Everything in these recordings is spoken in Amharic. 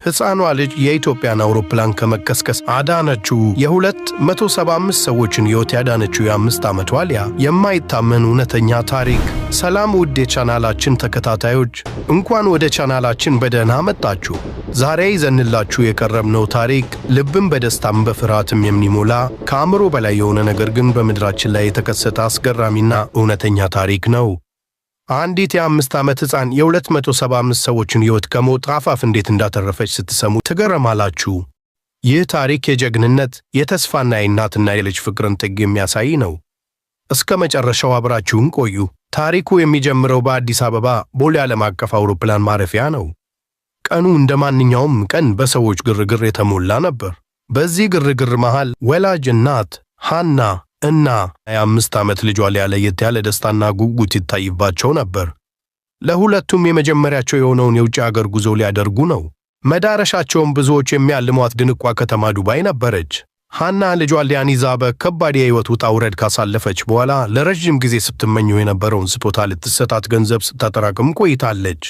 ሕፃኗ ልጅ የኢትዮጵያን አውሮፕላን ከመከስከስ አዳነችው። የ275 ሰዎችን ሕይወት ያዳነችው የ5 ዓመቷ ሊያ የማይታመን እውነተኛ ታሪክ። ሰላም ውድ የቻናላችን ተከታታዮች፣ እንኳን ወደ ቻናላችን በደህና መጣችሁ። ዛሬ ይዘንላችሁ የቀረብነው ታሪክ ልብን በደስታም በፍርሃትም የሚሞላ ከአእምሮ በላይ የሆነ ነገር ግን በምድራችን ላይ የተከሰተ አስገራሚና እውነተኛ ታሪክ ነው። አንዲት የ5 ዓመት ሕፃን የ275 ሰዎችን ሕይወት ከሞት አፋፍ እንዴት እንዳተረፈች ስትሰሙ ትገረማላችሁ። ይህ ታሪክ የጀግንነት፣ የተስፋና የእናትና የልጅ ፍቅርን ጥግ የሚያሳይ ነው። እስከ መጨረሻው አብራችሁን ቆዩ። ታሪኩ የሚጀምረው በአዲስ አበባ ቦሌ ዓለም አቀፍ አውሮፕላን ማረፊያ ነው። ቀኑ እንደ ማንኛውም ቀን በሰዎች ግርግር የተሞላ ነበር። በዚህ ግርግር መሃል ወላጅ እናት ሃና እና የ5 ዓመት ልጇ ሊያ ለየት ያለ ደስታና ጉጉት ይታይባቸው ነበር። ለሁለቱም የመጀመሪያቸው የሆነውን የውጭ አገር ጉዞ ሊያደርጉ ነው። መዳረሻቸውም ብዙዎች የሚያልሟት ድንቋ ከተማ ዱባይ ነበረች። ሃና ልጇ ሊያን ይዛ በከባድ የሕይወት ውጣ ውረድ ካሳለፈች በኋላ ለረጅም ጊዜ ስትመኘው የነበረውን ስጦታ ልትሰጣት ገንዘብ ስታጠራቅም ቆይታለች።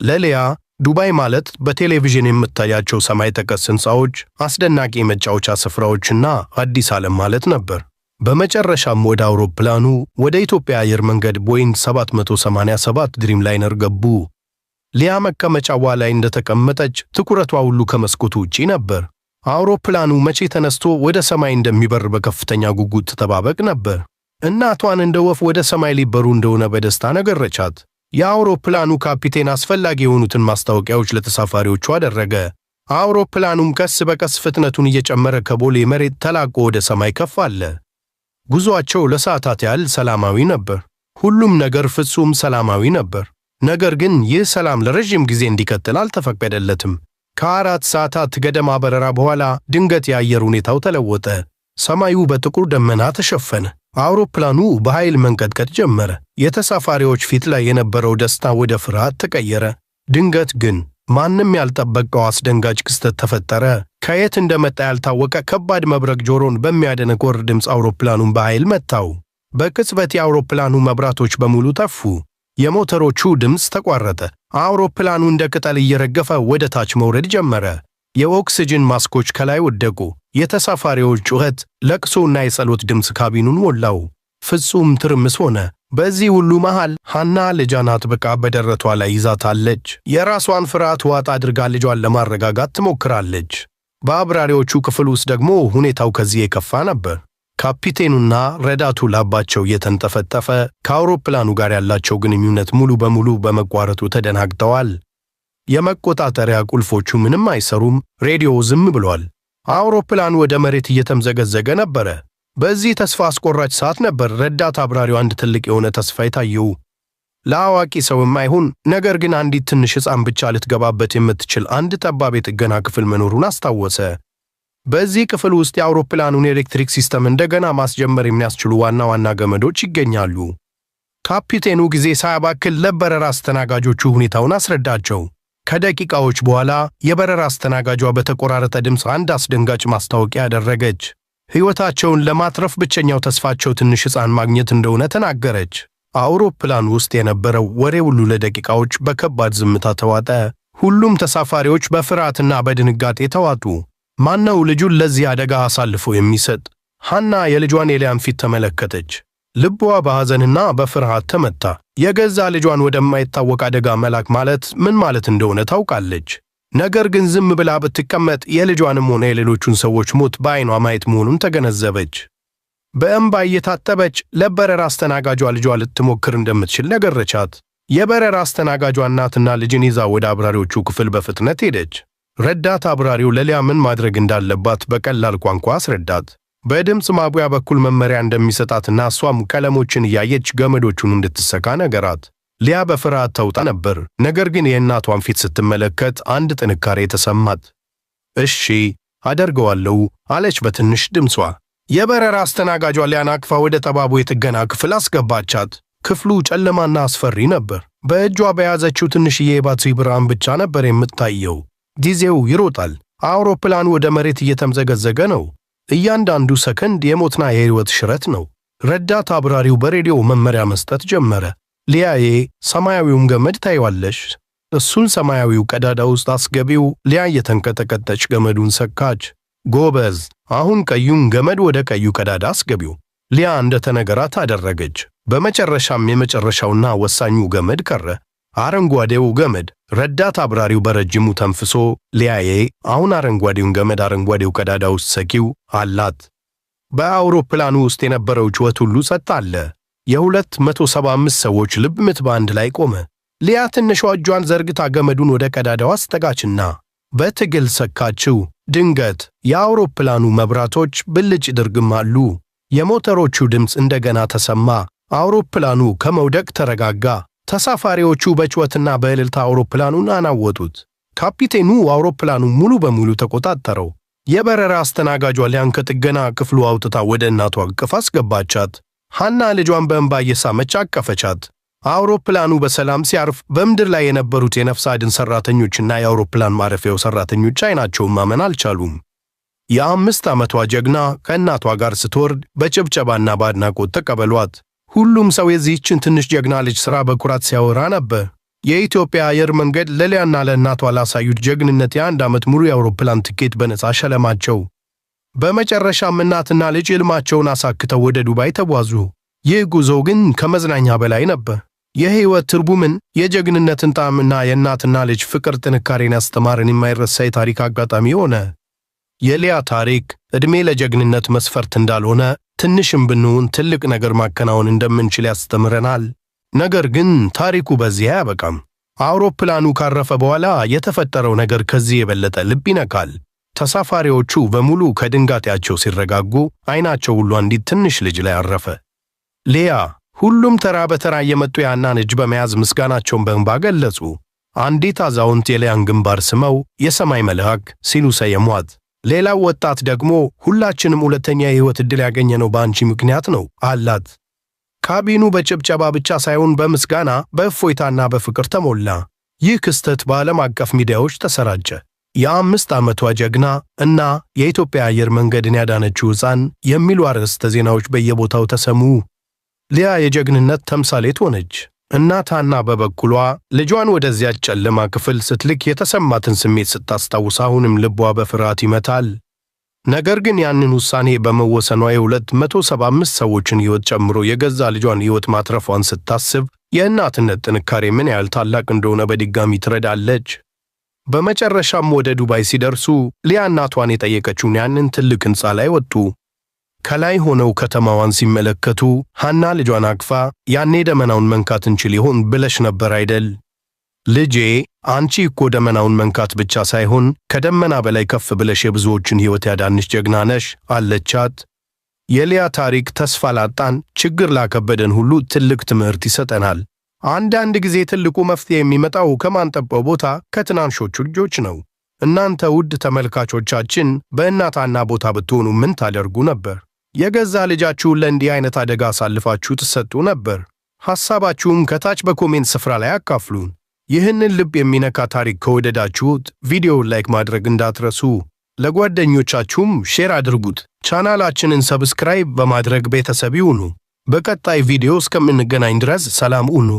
ለሊያ ዱባይ ማለት በቴሌቪዥን የምታያቸው ሰማይ ጠቀስ ሕንፃዎች፣ አስደናቂ የመጫወቻ ስፍራዎችና አዲስ ዓለም ማለት ነበር። በመጨረሻም ወደ አውሮፕላኑ ወደ ኢትዮጵያ አየር መንገድ ቦይንግ 787 ድሪም ላይነር ገቡ። ሊያ መቀመጫዋ ላይ እንደተቀመጠች ትኩረቷ ሁሉ ከመስኮቱ ውጪ ነበር። አውሮፕላኑ መቼ ተነስቶ ወደ ሰማይ እንደሚበር በከፍተኛ ጉጉት ተጠባበቅ ነበር። እናቷን እንደ ወፍ ወደ ሰማይ ሊበሩ እንደሆነ በደስታ ነገረቻት። የአውሮፕላኑ ካፒቴን አስፈላጊ የሆኑትን ማስታወቂያዎች ለተሳፋሪዎቹ አደረገ። አውሮፕላኑም ቀስ በቀስ ፍጥነቱን እየጨመረ ከቦሌ መሬት ተላቆ ወደ ሰማይ ከፍ አለ። ጉዞአቸው ለሰዓታት ያህል ሰላማዊ ነበር። ሁሉም ነገር ፍጹም ሰላማዊ ነበር። ነገር ግን ይህ ሰላም ለረጅም ጊዜ እንዲቀጥል አልተፈቀደለትም። ከ4 ሰዓታት ገደማ በረራ በኋላ ድንገት የአየር ሁኔታው ተለወጠ። ሰማዩ በጥቁር ደመና ተሸፈነ። አውሮፕላኑ በኃይል መንቀጥቀጥ ጀመረ። የተሳፋሪዎች ፊት ላይ የነበረው ደስታ ወደ ፍርሃት ተቀየረ። ድንገት ግን ማንም ያልጠበቀው አስደንጋጭ ክስተት ተፈጠረ። ከየት እንደመጣ ያልታወቀ ከባድ መብረቅ ጆሮን በሚያደነቆር ድምፅ አውሮፕላኑን በኃይል መታው። በቅጽበት የአውሮፕላኑ መብራቶች በሙሉ ጠፉ። የሞተሮቹ ድምፅ ተቋረጠ። አውሮፕላኑ እንደ ቅጠል እየረገፈ ወደ ታች መውረድ ጀመረ። የኦክሲጅን ማስኮች ከላይ ወደቁ። የተሳፋሪዎች ጩኸት፣ ለቅሶና የጸሎት ድምፅ ካቢኑን ሞላው። ፍጹም ትርምስ ሆነ። በዚህ ሁሉ መሃል ሃና ልጇን አጥብቃ በደረቷ ላይ ይዛታለች። የራሷን ፍርሃት ዋጥ አድርጋ ልጇን ለማረጋጋት ትሞክራለች። በአብራሪዎቹ ክፍል ውስጥ ደግሞ ሁኔታው ከዚህ የከፋ ነበር። ካፒቴኑና ረዳቱ ላባቸው እየተንጠፈጠፈ ከአውሮፕላኑ ጋር ያላቸው ግንኙነት ሙሉ በሙሉ በመቋረጡ ተደናግጠዋል። የመቆጣጠሪያ ቁልፎቹ ምንም አይሰሩም። ሬዲዮው ዝም ብሏል። አውሮፕላኑ ወደ መሬት እየተምዘገዘገ ነበረ። በዚህ ተስፋ አስቆራጭ ሰዓት ነበር ረዳት አብራሪው አንድ ትልቅ የሆነ ተስፋ የታየው። ለአዋቂ ሰው የማይሆን ነገር ግን አንዲት ትንሽ ሕፃን ብቻ ልትገባበት የምትችል አንድ ጠባብ የጥገና ክፍል መኖሩን አስታወሰ። በዚህ ክፍል ውስጥ የአውሮፕላኑን የኤሌክትሪክ ሲስተም እንደገና ማስጀመር የሚያስችሉ ዋና ዋና ገመዶች ይገኛሉ። ካፒቴኑ ጊዜ ሳያባክል ለበረራ አስተናጋጆቹ ሁኔታውን አስረዳቸው። ከደቂቃዎች በኋላ የበረራ አስተናጋጇ በተቆራረጠ ድምፅ አንድ አስደንጋጭ ማስታወቂያ አደረገች። ሕይወታቸውን ለማትረፍ ብቸኛው ተስፋቸው ትንሽ ሕፃን ማግኘት እንደሆነ ተናገረች። አውሮፕላን ውስጥ የነበረው ወሬ ሁሉ ለደቂቃዎች በከባድ ዝምታ ተዋጠ። ሁሉም ተሳፋሪዎች በፍርሃትና በድንጋጤ ተዋጡ። ማነው ልጁን ለዚህ አደጋ አሳልፎ የሚሰጥ? ሃና የልጇን የሊያን ፊት ተመለከተች። ልቧ በሐዘንና በፍርሃት ተመታ። የገዛ ልጇን ወደማይታወቅ አደጋ መላክ ማለት ምን ማለት እንደሆነ ታውቃለች። ነገር ግን ዝም ብላ ብትቀመጥ የልጇንም ሆነ የሌሎቹን ሰዎች ሞት በዓይኗ ማየት መሆኑን ተገነዘበች። በእንባ እየታጠበች ለበረራ አስተናጋጇ ልጇ ልትሞክር እንደምትችል ነገረቻት። የበረራ አስተናጋጇ እናትና ልጅን ይዛ ወደ አብራሪዎቹ ክፍል በፍጥነት ሄደች። ረዳት አብራሪው ለሊያ ምን ማድረግ እንዳለባት በቀላል ቋንቋ አስረዳት። በድምፅ ማጉያ በኩል መመሪያ እንደሚሰጣትና እሷም ቀለሞችን እያየች ገመዶቹን እንድትሰካ ነገራት። ሊያ በፍርሃት ተውጣ ነበር። ነገር ግን የእናቷን ፊት ስትመለከት አንድ ጥንካሬ ተሰማት። እሺ አደርገዋለሁ አለች በትንሽ ድምጿ። የበረራ አስተናጋጇ ሊያን አቅፋ ወደ ጠባቡ የጥገና ክፍል አስገባቻት። ክፍሉ ጨለማና አስፈሪ ነበር። በእጇ በያዘችው ትንሽዬ የባትሪ ብርሃን ብቻ ነበር የምታየው። ጊዜው ይሮጣል። አውሮፕላኑ ወደ መሬት እየተምዘገዘገ ነው። እያንዳንዱ ሰከንድ የሞትና የሕይወት ሽረት ነው። ረዳት አብራሪው በሬዲዮ መመሪያ መስጠት ጀመረ። ሊያዬ፣ ሰማያዊውን ገመድ ታይዋለሽ? እሱን ሰማያዊው ቀዳዳ ውስጥ አስገቢው። ሊያ እየተንቀጠቀጠች ገመዱን ሰካች። ጎበዝ፣ አሁን ቀዩን ገመድ ወደ ቀዩ ቀዳዳ አስገቢው። ሊያ እንደተነገራት አደረገች። በመጨረሻም የመጨረሻውና ወሳኙ ገመድ ቀረ። አረንጓዴው ገመድ። ረዳት አብራሪው በረጅሙ ተንፍሶ ሊያዬ፣ አሁን አረንጓዴውን ገመድ አረንጓዴው ቀዳዳ ውስጥ ሰኪው አላት። በአውሮፕላኑ ውስጥ የነበረው ጩኸት ሁሉ ጸጥ አለ። የ275 ሰዎች ልብ ምት በአንድ ላይ ቆመ። ሊያ ትንሿ እጇን ዘርግታ ገመዱን ወደ ቀዳዳው አስጠጋችና በትግል ሰካችው። ድንገት የአውሮፕላኑ መብራቶች ብልጭ ድርግም አሉ። የሞተሮቹ ድምፅ እንደገና ተሰማ። አውሮፕላኑ ከመውደቅ ተረጋጋ። ተሳፋሪዎቹ በጩኸትና በእልልታ አውሮፕላኑን አናወጡት። ካፒቴኑ አውሮፕላኑን ሙሉ በሙሉ ተቆጣጠረው። የበረራ አስተናጋጇ ሊያን ከጥገና ክፍሉ አውጥታ ወደ እናቷ እቅፍ አስገባቻት። ሐና ልጇን በእንባ እየሳመች አቀፈቻት። አውሮፕላኑ በሰላም ሲያርፍ በምድር ላይ የነበሩት የነፍስ አድን ሠራተኞችና የአውሮፕላን ማረፊያው ሠራተኞች ዓይናቸውን ማመን አልቻሉም። የ5 ዓመቷ ጀግና ከእናቷ ጋር ስትወርድ በጭብጨባና በአድናቆት ተቀበሏት። ሁሉም ሰው የዚህችን ትንሽ ጀግና ልጅ ሥራ በኩራት ሲያወራ ነበር። የኢትዮጵያ አየር መንገድ ለሊያና ለእናቷ ላሳዩት ጀግንነት የ1 ዓመት ሙሉ የአውሮፕላን ትኬት በነጻ ሸለማቸው። በመጨረሻም እናትና ልጅ ሕልማቸውን አሳክተው ወደ ዱባይ ተጓዙ። ይህ ጉዞ ግን ከመዝናኛ በላይ ነበር። የሕይወት ትርጉምን፣ የጀግንነትን ጣዕምና የእናትና ልጅ ፍቅር ጥንካሬን ያስተማረን የማይረሳ የታሪክ አጋጣሚ ሆነ። የሊያ ታሪክ ዕድሜ ለጀግንነት መስፈርት እንዳልሆነ፣ ትንሽም ብንሆን ትልቅ ነገር ማከናወን እንደምንችል ያስተምረናል። ነገር ግን ታሪኩ በዚህ አያበቃም። አውሮፕላኑ ካረፈ በኋላ የተፈጠረው ነገር ከዚህ የበለጠ ልብ ይነካል። ተሳፋሪዎቹ በሙሉ ከድንጋጤያቸው ሲረጋጉ ዓይናቸው ሁሉ አንዲት ትንሽ ልጅ ላይ አረፈ። ሊያ። ሁሉም ተራ በተራ እየመጡ ያናን እጅ በመያዝ ምስጋናቸውን በእንባ ገለጹ። አንዲት አዛውንት የሊያን ግንባር ስመው የሰማይ መልአክ ሲሉ ሰየሟት። ሌላው ወጣት ደግሞ ሁላችንም ሁለተኛ የሕይወት ዕድል ያገኘነው በአንቺ ምክንያት ነው አላት። ካቢኑ በጭብጨባ ብቻ ሳይሆን በምስጋና በእፎይታና በፍቅር ተሞላ። ይህ ክስተት በዓለም አቀፍ ሚዲያዎች ተሰራጨ። የ5 ዓመቷ ጀግና እና የኢትዮጵያ አየር መንገድን ያዳነችው ሕፃን የሚሉ አርዕስተ ዜናዎች በየቦታው ተሰሙ። ሊያ የጀግንነት ተምሳሌት ሆነች። እናት ሐና በበኩሏ ልጇን ወደዚያች ጨለማ ክፍል ስትልክ የተሰማትን ስሜት ስታስታውስ አሁንም ልቧ በፍርሃት ይመታል። ነገር ግን ያንን ውሳኔ በመወሰኗ የ275 ሰዎችን ሕይወት ጨምሮ የገዛ ልጇን ሕይወት ማትረፏን ስታስብ የእናትነት ጥንካሬ ምን ያህል ታላቅ እንደሆነ በድጋሚ ትረዳለች። በመጨረሻም ወደ ዱባይ ሲደርሱ ሊያ እናቷን የጠየቀችውን ያንን ትልቅ ሕንፃ ላይ ወጡ። ከላይ ሆነው ከተማዋን ሲመለከቱ ሐና ልጇን አቅፋ ያኔ ደመናውን መንካት እንችል ይሆን ብለሽ ነበር አይደል? ልጄ፣ አንቺ እኮ ደመናውን መንካት ብቻ ሳይሆን ከደመና በላይ ከፍ ብለሽ የብዙዎችን ሕይወት ያዳንሽ ጀግና ነሽ አለቻት። የሊያ ታሪክ ተስፋ ላጣን፣ ችግር ላከበደን ሁሉ ትልቅ ትምህርት ይሰጠናል። አንዳንድ ጊዜ ትልቁ መፍትሄ የሚመጣው ከማንጠበው ቦታ ከትናንሾቹ ልጆች ነው። እናንተ ውድ ተመልካቾቻችን በእናት ሐና ቦታ ብትሆኑ ምን ታደርጉ ነበር? የገዛ ልጃችሁን ለእንዲህ አይነት አደጋ አሳልፋችሁ ትሰጡ ነበር? ሐሳባችሁን ከታች በኮሜንት ስፍራ ላይ አካፍሉን። ይህንን ልብ የሚነካ ታሪክ ከወደዳችሁት ቪዲዮውን ላይክ ማድረግ እንዳትረሱ። ለጓደኞቻችሁም ሼር አድርጉት። ቻናላችንን ሰብስክራይብ በማድረግ ቤተሰብ ይሁኑ። በቀጣይ ቪዲዮ እስከምንገናኝ ድረስ ሰላም ሁኑ።